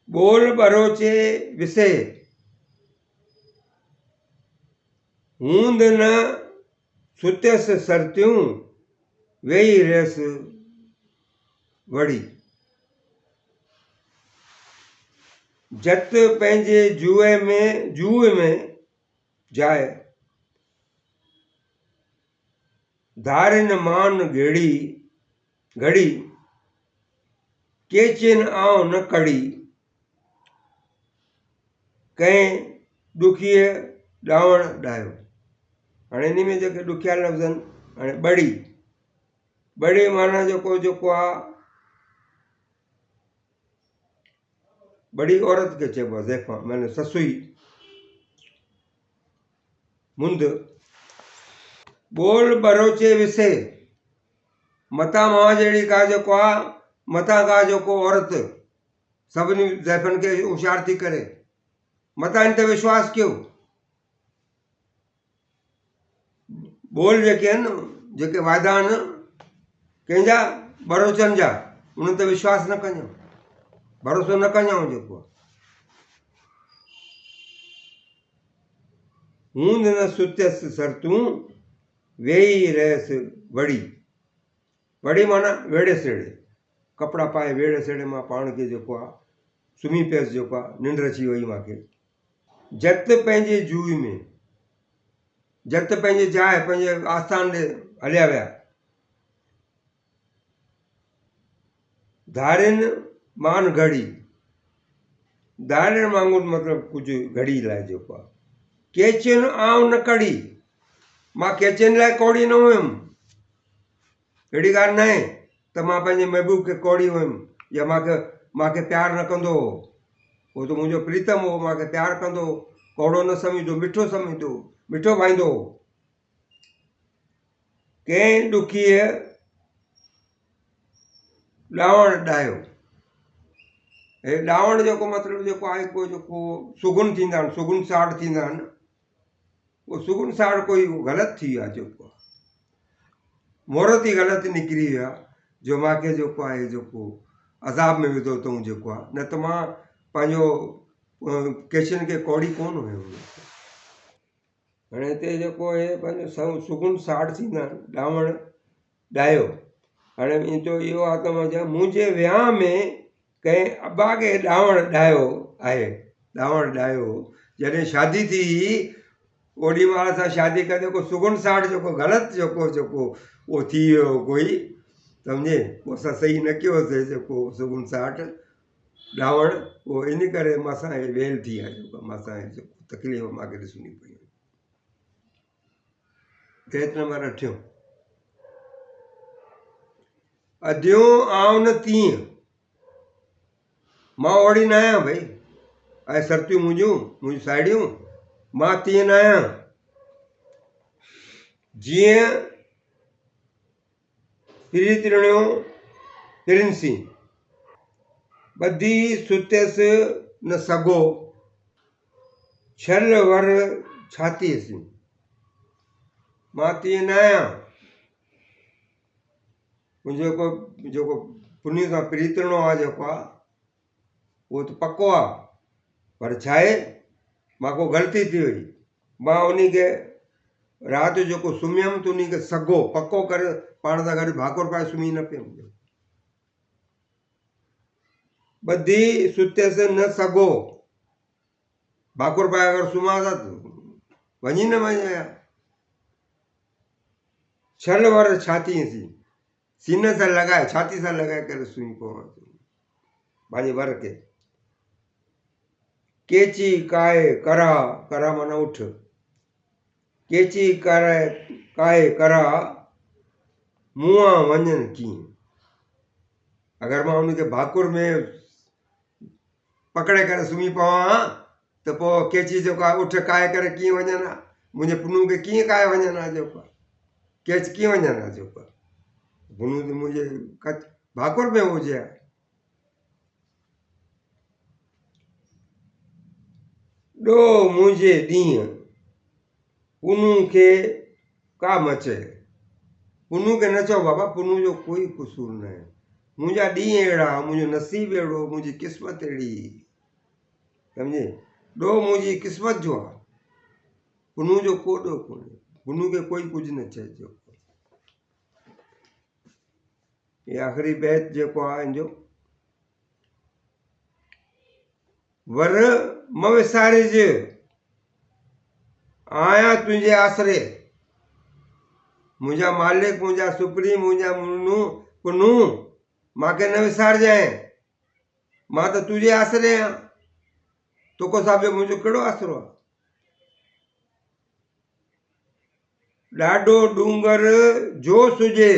बोल बरोचे विसे, हूंद न सुत्यसि सरतियूं, वेही रहियसि वड़ी। जत पंहिंजे जूए में जाए, धारिन मान घड़ी, केचिन आऊं न कड़ी, कंहिं ॾुखीअ ॾावण ॾायो। हाणे इन में जेके ॾुखिया लफ़्ज़ आहिनि, हाणे बड़ी माना जेको आहे बड़ी औरत खे चइबो आहे, ज़ैफ़ा माना ससुई, मुंद। बोल बरोचे विसे, मतां मां जहिड़ी का जेको आहे, मतां का जेको औरत सभिनी ज़ैफ़नि खे होशियार थी करे मतां इन ते विश्वास कयो। बोल जेके आहिनि, जेके वाइदा आहिनि कंहिंजा बरोचनि जा, उन्हनि ते विश्वास न कजो, भरोसो न कजाऊं। जेको हूंद न सुत्यसि सरतूं, वेही रहियसि वड़ी माना वेड़े सेड़े, कपिड़ा पाए वेड़े सेड़े मां पाण खे जेको आहे सुम्ही पियसि, जेको आहे निंड अची वई मूंखे। जत पंहिंजे जूई में, जत पंहिंजे जाइ, पंहिंजे आस्थान ॾे हलिया विया। धारिन मान घड़ी, धारिन वांगुरु मतिलबु कुझु घड़ी लाइ जेको आहे। केचिन आऊं न कड़ी, मां केचिन लाइ कौड़ी न हुयमि। अहिड़ी ॻाल्हि न आहे त मां पंहिंजे महबूब खे कौड़ी हुयमि या मूंखे प्यारु न कंदो हो। उहो त मुंहिंजो प्रीतम हो, मूंखे प्यारु कंदो, कौड़ो न सम्झंदो, मिठो सम्झंदो, मिठो पाईंदो। कंहिं ॾुखीअ ॾावण ॾायो। हे ॾावण जेको मतिलबु जेको आहे, को जेको सुगुन थींदा आहिनि, सुगुन साड़ थींदा आहिनि, उहो सुगुन साड़ कोई ग़लति थी वियो आहे। जेको मुहूर्त ई ग़लति निकिरी वियो आहे, जो मूंखे जेको आहे जेको अज़ाब में विधो अथऊं। जेको आहे न त मां पंहिंजो केशिन खे कौड़ी कोन हुयुमि। हाणे हिते जेको आहे पंहिंजो सुगुन साड़ थींदा आहिनि, ॾावण ॾायो। हाणे मुंहिंजो इहो आहे त मां चवां, मुंहिंजे विहांउ में कंहिं अबा खे ॾावण ॾायो आहे। ॾावण ॾायो, जॾहिं शादी थी ओॾी महिल असां शादी कंदे को सुगुन साड़ जेको ग़लति जेको उहो थी वियो कोई, सम्झे, पोइ असां सही न कयोसीं जेको सुगुन साठ ॾावण, उहो इन करे मासां वेल थी आहे। जेको मासां जेको तकलीफ़ मूंखे ॾिसणी पई। बैत नंबर 8, अध्यूं आऊं न तीअं, मां ओड़ी न आहियां भई। ऐं सरतियूं मुंहिंजूं साहेड़ियूं, मां तीअं न आहियां। जीअं प्रीतणियूं प्रिंसी, ॿधी सुत्यसि न सघो, छल वर छातीअसि। मां तीअं न आहियां। मुंहिंजो जेको पुन्नी सां प्रीतणो आहे जेको आहे, उहो त पको आहे, पर छा आहे, मां को ग़लती थी वई, मां उन खे राति जेको सुम्हियमि त उन खे सघो पको करे पाण सां गॾु भाकुर पाए सुम्ही न पियमि। ॿधी सुत्यसि न सघो, भाकुर पाए अगरि सुम्हां त वञी न वञे। छल वर छातीअसि, सीने सां लॻाए, छाती सां लॻाए करे सुम्ही पवां पंहिंजे वर खे। केची काए करा माना उठ, केची काए करा, मुआं वञनि कीअं। अगरि मां उनखे भाकुर में पकड़े करे सुम्ही पवां त पोइ केची जेको आहे उठ काए करे कीअं वञनि हा, मुंहिंजे पुनू खे कीअं काए वञनि हा, जेको आहे केच कीअं वञनि हा, जेको आहे पुनू त मुंहिंजे भाकुर में हुजे हा। ॾो मुंहिंजे ॾींहं पुनू खे का मचे, पुनू खे न चओ बाबा, पुनू जो कोई कसूर न आहे, मुंहिंजा ॾींहं अहिड़ा, मुंहिंजो नसीब अहिड़ो, मुंहिंजी क़िस्मत अहिड़ी, सम्झे। ॾोह मुंहिंजी क़िस्मत जो आहे, पुनू जो को ॾोह कोन्हे, पुनू खे कोई कुझु न चइजो। ये आख़िरी बैत जेको आहे हिन जो, वर म विसारिज आहियां तुंहिंजे आसरे, मुंहिंजा मालिक, मुंहिंजा सुप्रीम, मुंहिंजा पुनू मूंखे न विसारजांइ, मां त तुंहिंजे आसरे आहियां, तोखो सां ॿियो मुंहिंजो कहिड़ो आसरो आहे। ॾाढो डूंगर जो सुजे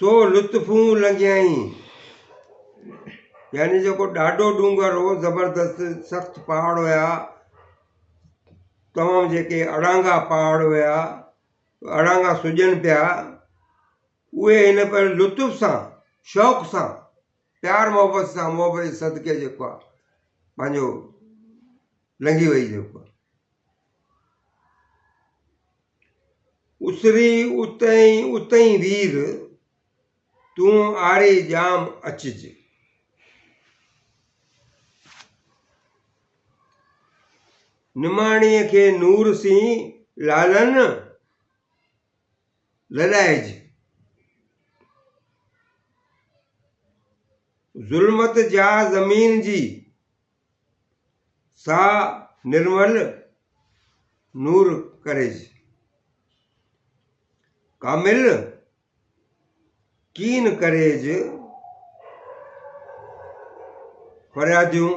सो लुत्फूं लंघियाई, यानी जेको ॾाढो डूंगर हो, ज़बरदस्त सख़्तु पहाड़ हुया, तमामु जेके अड़ांगा पहाड़ हुया, अड़ांगा सुॼनि पिया, उहे हिन पर लुत्फ़ सां, शौक़ सां, प्यार मोहबत सां, मोहबत सदके जेको आहे पंहिंजो लंघी वई। जेको उसरी उतई वीर तूं आरी जाम अचिज, निमाणीअ खे नूर सी लालन लॾाइज, ज़ुल्मत जा ज़मीन जी सा निर्मल नूर करेज, कामिल कीन करेज फरियादियूं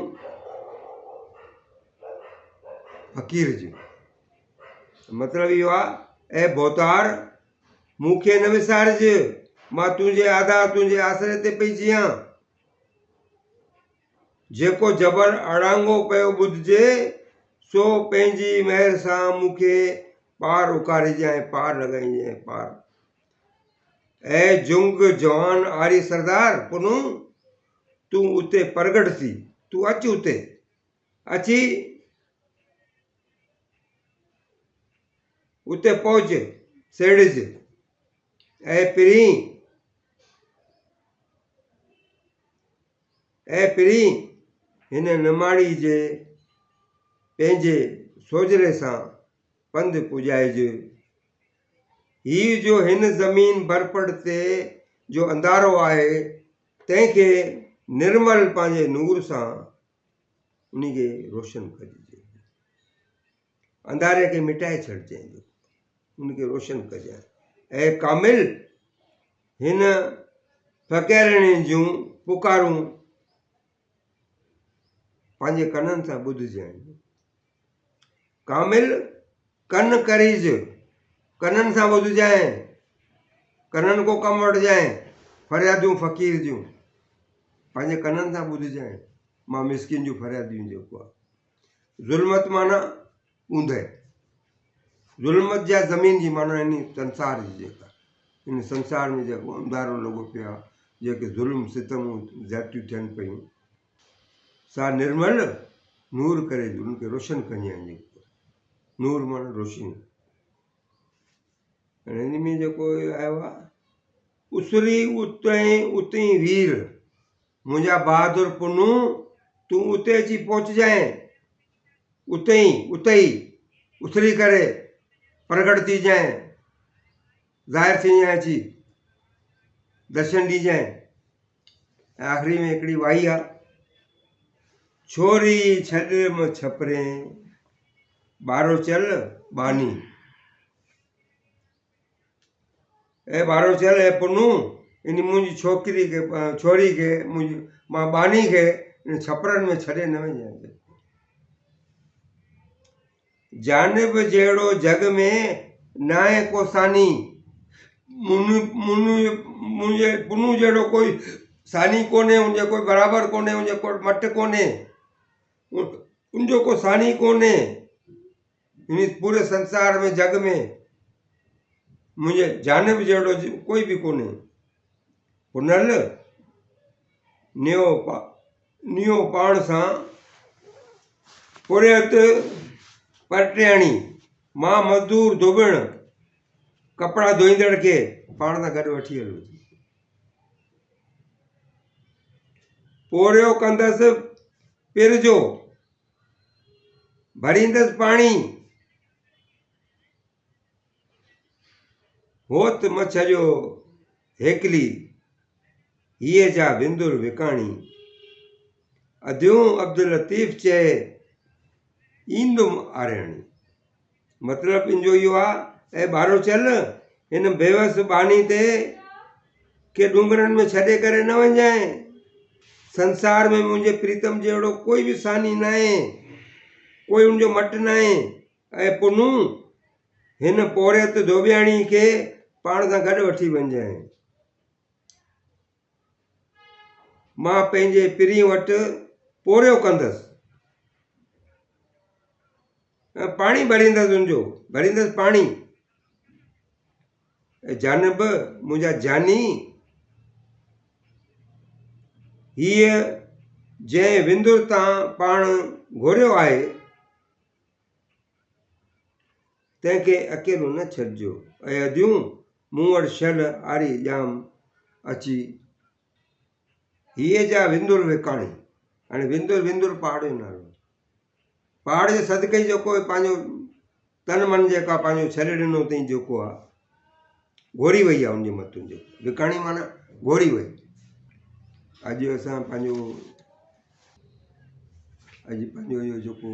फ़क़ीर जूं। मतिलबु इहो आहे, ऐं भोतार मूंखे न विसारिज, मां तुंहिंजे आधार, तुंहिंजे आसरे ते पई जियां, जेको जबर अड़ांगो पियो ॿुधिजे सो पंहिंजी महर सां मूंखे पार उकारिजांइ, पार लॻाइजांइ, पार। ऐं जुंग जवान आरी सरदार पुनू, तूं उते प्रगट थी, तूं अच उते अची उते पहुच सेड़िज, ऐं पिरी हिन निमाणी जे पंहिंजे सोजरे सां पंधु पुॼाइज, हीउ जो हिन ज़मीन भरपड़ ते जो अंधारो आहे, तंहिंखे निर्मल पंहिंजे नूर सां उनखे रोशन कजे, अंधारे खे मिटाए छॾिजांइ, उनखे रोशन कजांइ। ऐं कामिल हिन फ़क़ीरनि जूं पुकारूं पंहिंजे कननि सां ॿुधजांइ, कामिल कन करीज, कननि सां ॿुधजांइ, कननि को कमु वठिजांइ, फरियादियूं फ़क़ीर जूं पंहिंजे कननि सां ॿुधजांइ, मां मिसकिन जूं फरियादियूं जेको आहे। ज़ुल्मत माना ऊंदहि, ज़ुल्मत जा ज़मीन जी माना इन संसार जी, जेका इन संसार में जेको अंधारो लॻो पियो आहे, जेके ज़ुल्म सितमूं ज़्यादतियूं थियनि पियूं, सा निर्मल नूर करे उनखे रोशन कजांइ, जेको नूर माना रोशनी। हिन में जेको आयो आहे, उसरी उतई वीर, मुंहिंजा बहादुर पुनू तूं उते अची पहुचजांइ, उते ई उसरी करे प्रगट थी जाएं, ज़ाहिर थी जाएं, अची दर्शन ॾिजांइ। ऐं आख़िरी में हिकिड़ी वाई आहे, छोरी छॾ छपरे ॿारो चल बानी, ऐं ॿारो चल ऐं पुनू इन मुंहिंजी छोकिरी खे, छोरी खे, मुंहिंजी मां बानी खे इन छपरनि में छॾे न वञां, जानिब जहिड़ो जग में न आहे को सानी, मुंहिंजे पुनू जहिड़ो कोई सानी कोन्हे, उनजे कोई बराबरि कोन्हे, उनजे कोई मटु कोन्हे, उनजो को सानी कोन्हे इन पूरे संसार में, जग में। मुंहिंजे जानब जहिड़ो कोई बि कोन्हे। पुनल नियो पाण सां पुरियत परटियाणी, मां मज़दूर धोबण कपिड़ा धोईंदड़ खे पाण सां गॾु वठी हलो। पोरियो कंदसि पिर जो, भरींदसि पाणी, होत मछ जो हेकली, हीअ जा विंदुर विकाणी। अध्यूं अब्दुल लतीफ़ चए ईंदुमि आरियाणी। मतिलबु इनजो इहो आहे, ऐं ॿारो चल हिन बेवस बानी ते के डूंगरनि में छॾे करे न वञजांइ। संसार में मुंहिंजे प्रीतम जहिड़ो कोई बि सानी न आहे, कोई उनजो मटु न आहे। ऐं पुनू हिन पोरियत धोबियाणी खे पाण सां गॾु वठी वञजांइ। मां पंहिंजे पिरी वटि पोरियो कंदसि, पाणी भरींदसि, उनजो भरींदसि पाणी। जानब मुंहिंजा जानी, हीअ जंहिं विंदुर तां पाण घुरियो आहे, तंहिंखे अकेलो न छॾिजो। ऐं अदियूं मूं वटि शल आरी ॼाम अची, हीअ जा विंदुर विकाणी। हाणे विंदुर पहाड़ जो नालो। पहाड़ जे सदके जेको पंहिंजो तन मन जेका पंहिंजो छॾे ॾिनो अथई, जेको आहे घोरी वई आहे उनजे मथां। जेको विकाणी माना घोरी वई। अॼु असां पंहिंजो इहो जेको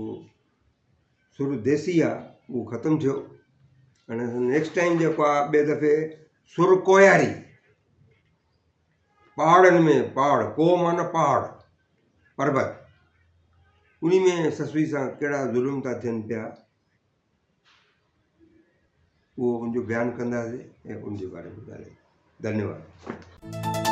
सुर देसी आहे उहो ख़तमु थियो। हाणे नेक्स्ट टाइम जेको आहे ॿिए दफ़े सुर कोयारी, पहाड़नि में पहाड़, को माना पहाड़ पर्वत, उन में ससुई सां कहिड़ा ज़ुल्म था थियनि पिया, उहो उनजो बयानु कंदासीं ऐं उनजे बारे में ॻाल्हाईंदासीं। धन्यवाद।